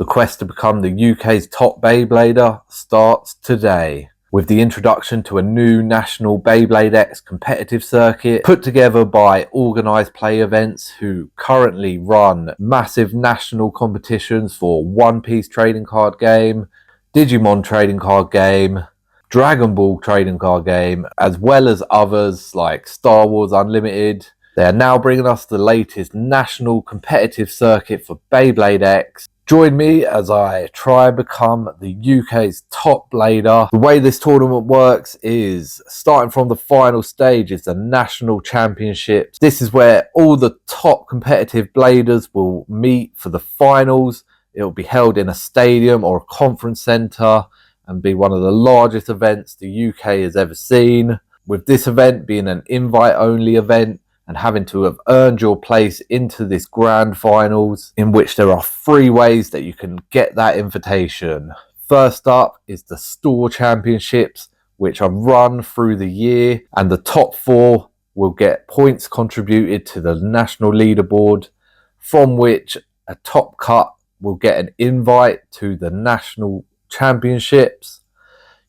The quest to become the UK's top Beyblader starts today, with the introduction to a new national Beyblade X Competitive Circuit put together by organised play events who currently run massive national competitions for One Piece trading card game, Digimon trading card game, Dragon Ball trading card game, as well as others like Star Wars Unlimited. They are now bringing us the latest national competitive circuit for Beyblade X. Join me as I try and become the UK's top blader. The way this tournament works is, starting from the final stage, is the National Championships. This is where all the top competitive bladers will meet for the finals. It will be held in a stadium or a conference centre and be one of the largest events the UK has ever seen. With this event being an invite-only event, and having to have earned your place into this grand finals, in which there are 3 ways that you can get that invitation. First up is the store championships, which are run through the year, and the top 4 will get points contributed to the national leaderboard, from which a top cut will get an invite to the national championships.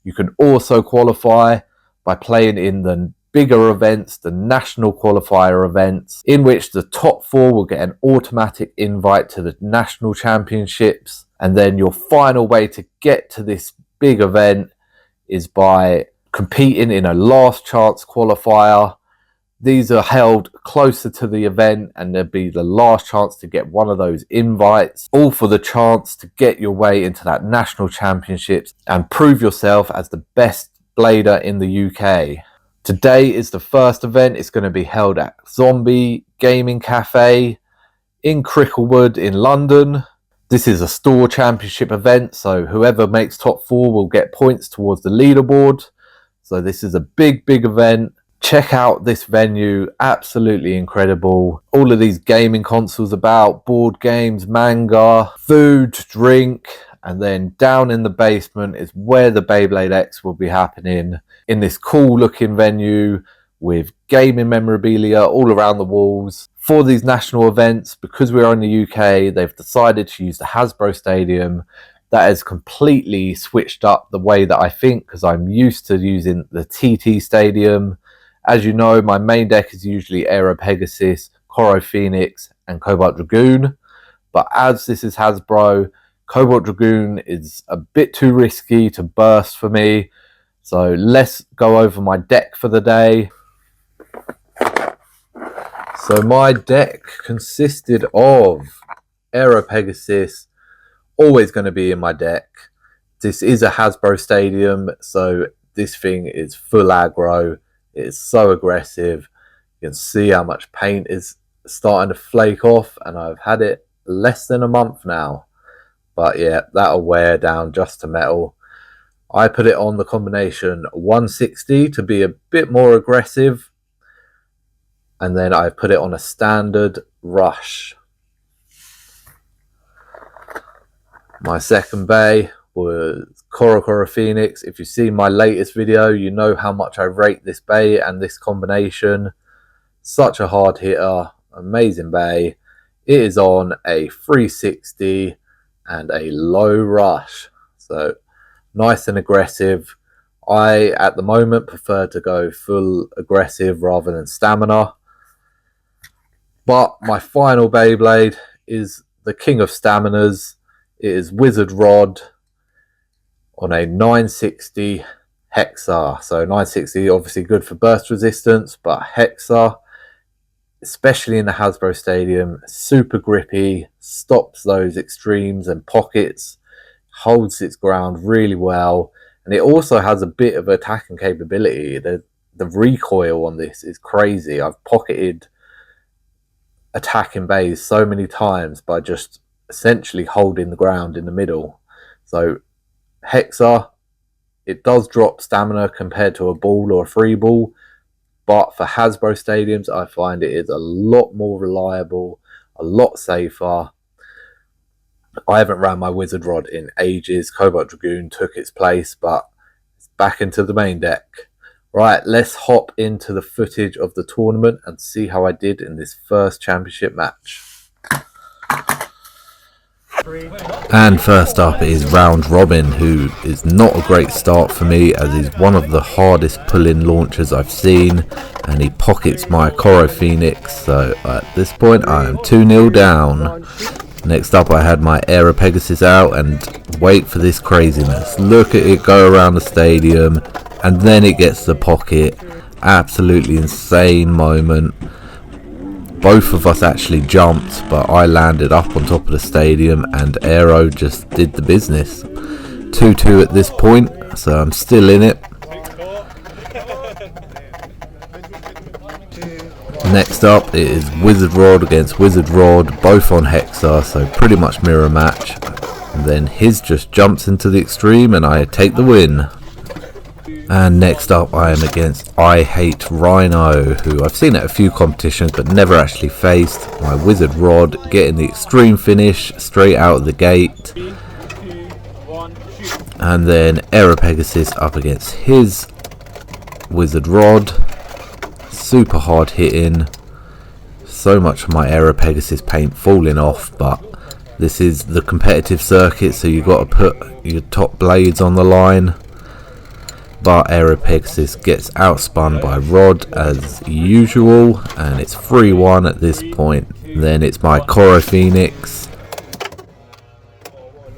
You can also qualify by playing in the bigger events, the national qualifier events, in which the top 4 will get an automatic invite to the national championships. And then your final way to get to this big event is by competing in a last chance qualifier. These are held closer to the event, and there'll be the last chance to get one of those invites, all for the chance to get your way into that national championships and prove yourself as the best blader in the UK. Today is the first event. It's going to be held at Zombie Gaming Cafe in Cricklewood in London. This is a store championship event, so whoever makes top 4 will get points towards the leaderboard. So this is a big event. Check out this venue, absolutely incredible. All of these gaming consoles about, board games, manga, food, drink. And then down in the basement is where the Beyblade X will be happening, in this cool looking venue with gaming memorabilia all around the walls. For these national events, because we're in the UK, they've decided to use the Hasbro Stadium. That has completely switched up the way that I think, because I'm used to using the TT Stadium. As you know, my main deck is usually Aero Pegasus, Coro Phoenix and Cobalt Dragoon. But as this is Hasbro, Cobalt Dragoon is a bit too risky to burst for me. So let's go over my deck for the day. So my deck consisted of Aero Pegasus, always going to be in my deck. This is a Hasbro Stadium, so this thing is full aggro. It is so aggressive. You can see how much paint is starting to flake off, and I've had it less than a month now. But yeah, that'll wear down just to metal. I put it on the combination 160 to be a bit more aggressive. And then I put it on a standard rush. My second bay was Coro Phoenix. If you've seen my latest video, you know how much I rate this bay and this combination. Such a hard hitter, amazing bay. It is on a 360 and a low rush, so nice and aggressive. I at the moment prefer to go full aggressive rather than stamina, but my final Beyblade is the king of staminas. It is Wizard Rod on a 960 Hexa. So 960 obviously good for burst resistance, but Hexa, especially in the Hasbro Stadium, super grippy, stops those extremes and pockets, holds its ground really well, and it also has a bit of attacking capability. The recoil on this is crazy. I've pocketed attacking bays so many times by just essentially holding the ground in the middle. So Hexa, it does drop stamina compared to a ball or a free ball, but for Hasbro Stadiums, I find it is a lot more reliable, a lot safer. I haven't ran my Wizard Rod in ages. Cobalt Dragoon took its place, but it's back into the main deck. Right, let's hop into the footage of the tournament and see how I did in this first championship match. And first up is Round Robin, who is not a great start for me as he's one of the hardest pull-in launchers I've seen, and he pockets my Coro Phoenix, so at this point I am 2-0 down. Next up I had my Aero Pegasus out, and wait for this craziness. Look at it go around the stadium and then it gets the pocket. Absolutely insane moment. Both of us actually jumped, but I landed up on top of the stadium and Aero just did the business. 2-2 at this point, so I'm still in it. Next up it is Wizard Rod against Wizard Rod, both on Hexa, so pretty much mirror match. And then his just jumps into the extreme and I take the win. And next up I am against I Hate Rhino, who I've seen at a few competitions but never actually faced. My Wizard Rod getting the extreme finish straight out of the gate. And then Aero Pegasus up against his Wizard Rod. Super hard hitting. So much of my Aero Pegasus paint falling off, but this is the competitive circuit, so you've got to put your top blades on the line. But Aero Pegasus gets outspun by Rod as usual, and it's 3-1 at this point. Then it's my Coro Phoenix,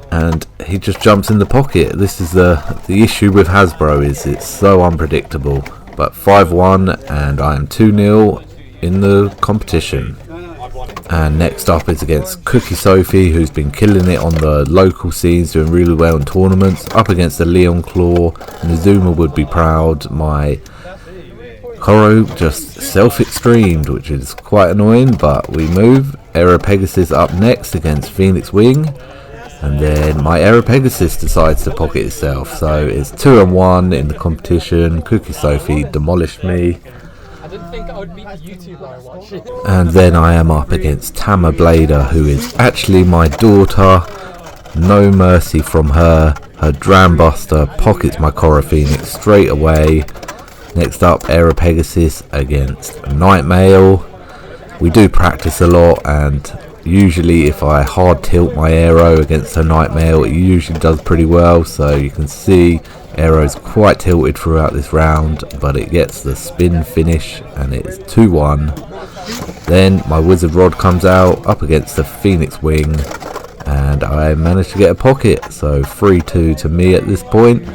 and he just jumps in the pocket. This is the issue with Hasbro, is it's so unpredictable. But 5-1 and I am 2-0 in the competition. And next up is against Cookie Sophie, who's been killing it on the local scenes, doing really well in tournaments, up against the Leon Claw. Nizuma would be proud. My Coro just self-extremed, which is quite annoying, but we move. Aero Pegasus up next against Phoenix Wing, and then my Aero Pegasus decides to pocket itself, so it's 2-1 in the competition. Cookie Sophie demolished me. I didn't think I would meet the YouTuber I watch. And then I am up against Tama Blader, who is actually my daughter. No mercy from her. Her Dram Buster pockets my Coro Phoenix straight away. Next up, Aero Pegasus against Nightmail. We do practice a lot, and usually if I hard tilt my Aero against her Nightmail, it usually does pretty well. So you can see Aero's quite tilted throughout this round, but it gets the spin finish and it's 2-1. Then my Wizard Rod comes out up against the Phoenix Wing, and I managed to get a pocket, so 3-2 to me at this point.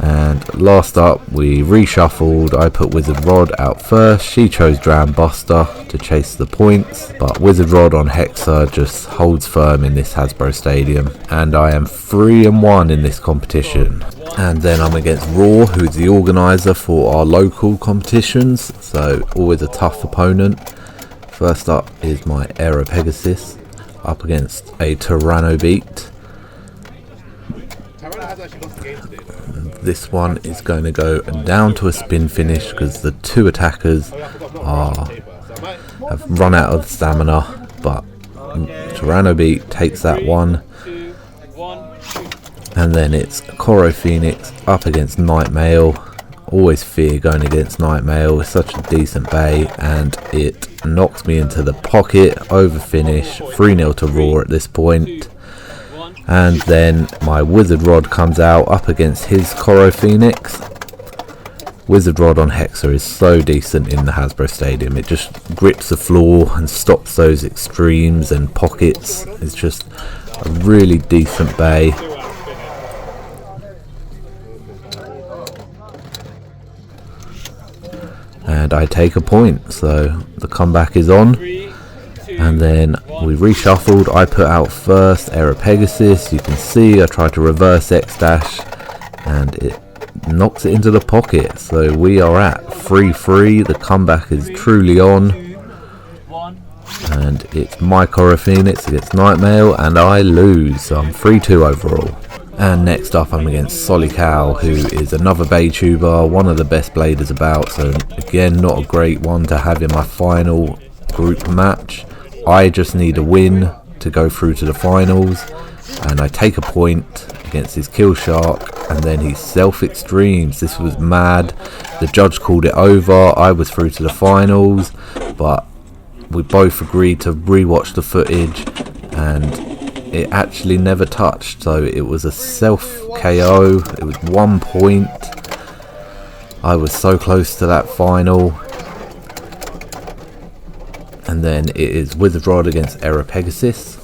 And last up we reshuffled. I put Wizard Rod out first. She chose Dram Buster to chase the points, but Wizard Rod on Hexa just holds firm in this Hasbro Stadium, and I am 3-1 in this competition. And then I'm against Raw, who's the organizer for our local competitions, so always a tough opponent. First up is my Aero Pegasus up against a Tyranno Beat. This one is going to go down to a spin finish because the two attackers have run out of stamina, but Tyranno Beat takes that one. And then it's Coro Phoenix up against Nightmail. Always fear going against Nightmail. It's such a decent bay, and it knocks me into the pocket. Over finish, 3-0 to Raw at this point. And then my Wizard Rod comes out up against his Coro Phoenix. Wizard Rod on Hexa is so decent in the Hasbro Stadium. It just grips the floor and stops those extremes and pockets. It's just a really decent bay. And I take a point, so the comeback is on. And then we reshuffled. I put out first Aero Pegasus. You can see I tried to reverse X dash and it knocks it into the pocket. So we are at 3-3. The comeback is truly on. And it's my Coro Phoenix against Nightmail, and I lose. So I'm 3-2 overall. And next up I'm against Solly Cow, who is another Bay Tuber, one of the best bladers about. So again, not a great one to have in my final group match. I just need a win to go through to the finals, and I take a point against his Kill Shark, and then he self-extremes. This was mad. The judge called it over. I was through to the finals, but we both agreed to rewatch the footage, and it actually never touched, so it was a self KO. It was 1 point. I was so close to that final. And then it is Wizard Rod against Error Pegasus.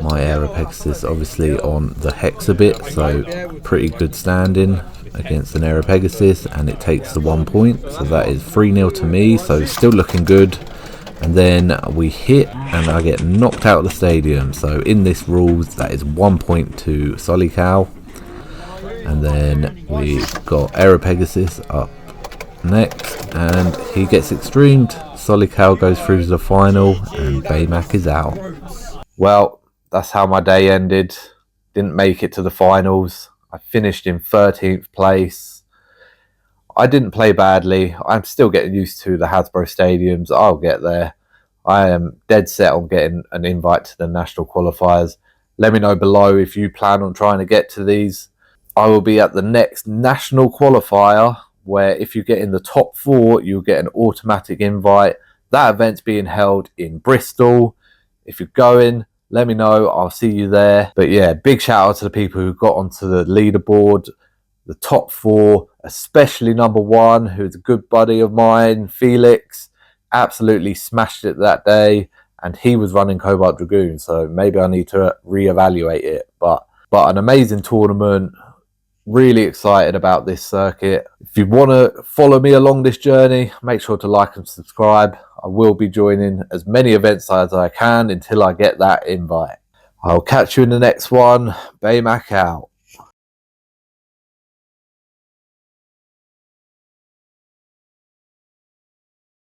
My Error Pegasus obviously on the hex a bit, so pretty good standing against an Error Pegasus, and it takes the 1 point, so that is 3-0 to me, so still looking good. And then we hit and I get knocked out of the stadium, so in this rules that is 1 point to Solicow. And then we've got Error Pegasus up next, and he gets extremed. Solicow goes through to the final, and Baymac is out. Well, that's how my day ended. Didn't make it to the finals. I finished in 13th place. I didn't play badly. I'm still getting used to the Hasbro stadiums. I'll get there. I am dead set on getting an invite to the national qualifiers. Let me know below if you plan on trying to get to these. I will be at the next national qualifier, where if you get in the top 4, you'll get an automatic invite. That event's being held in Bristol. If you're going, let me know. I'll see you there. But yeah, big shout out to the people who got onto the leaderboard. The top 4, especially number 1, who's a good buddy of mine, Felix. Absolutely smashed it that day. And he was running Cobalt Dragoon, so maybe I need to reevaluate it. But an amazing tournament. Really excited about this circuit. If you want to follow me along this journey, make sure to like and subscribe. I will be joining as many events as I can until I get that invite. I'll catch you in the next one. Baymac out.